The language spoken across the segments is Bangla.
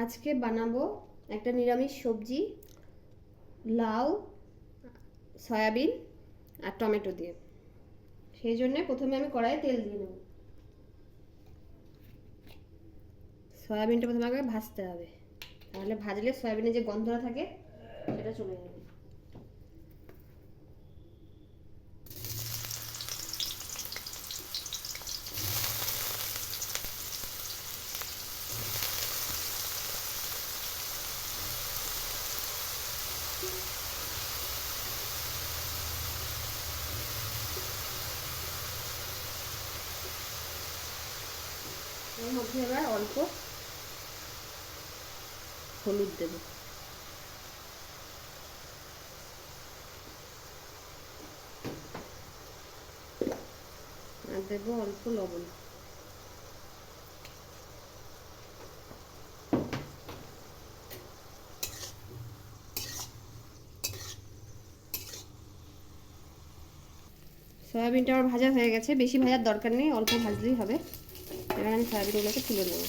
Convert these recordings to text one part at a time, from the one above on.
আজকে বানাবো একটা নিরামিষ সবজি, লাউ, সয়াবিন আর টমেটো দিয়ে। সেই জন্য প্রথমে আমি কড়াইয়ে তেল দিয়ে নেব। সয়াবিনটা প্রথমে আগে ভাজতে হবে, তাহলে ভাজলে সয়াবিনের যে গন্ধটা থাকে সেটা চলে যাবে। এর মধ্যে এবার অল্প হলুদ দেব, আর দেবো অল্প লবণ। সয়াবিনটা আমার ভাজা হয়ে গেছে, বেশি ভাজার দরকার নেই, অল্প ভাজলেই হবে। এবার আমি সয়াবিনগুলোকে তুলে নেব।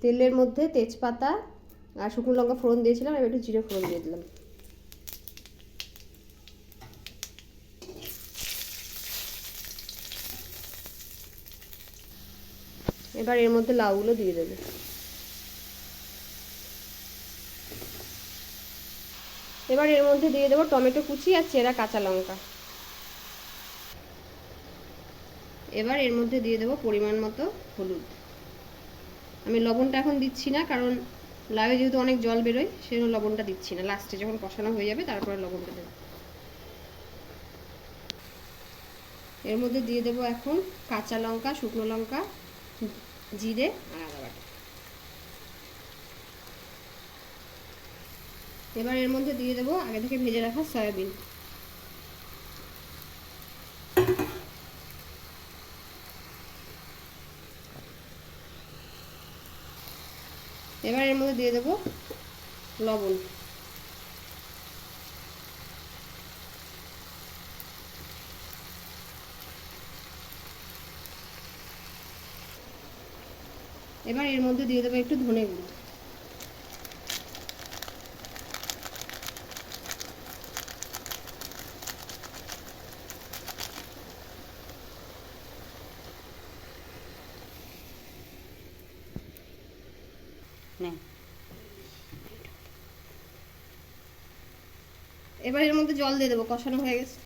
তেলের মধ্যে তেজপাতা আর শুকনো লঙ্কা ফোড়ন দিয়েছিলাম, এবার একটু জিরে ফোড়ন দিয়ে দিলাম। এবার এর মধ্যে লাউগুলো দিয়ে দেবে। এবার এর মধ্যে দিয়ে দেবো টমেটো কুচি আর চেরা কাঁচা লঙ্কা। এবার এর মধ্যে দিয়ে দেবো পরিমাণ মতো হলুদ। আমি লবণটা এখন দিচ্ছি না, কারণ লাউয়ে যেহেতু অনেক জল বেরোয় সেজন্য লবণটা দিচ্ছি না, লাস্টে যখন কষানো হয়ে যাবে তারপরে লবণটা দেবো। এর মধ্যে দিয়ে দেবো এখন কাঁচা লঙ্কা, শুকনো লঙ্কা, জিরে আর আদা বাটা। এবার এর মধ্যে দিয়ে দেবো আগে থেকে ভেজে রাখা সয়াবিন। এবার এর মধ্যে দিয়ে দেবো লবণ। এবার এর মধ্যে দিয়ে দেবো একটু ধনে গুঁড়ো। এবার এর মধ্যে জল দিয়ে দেবো, কষানো হয়ে গেছে।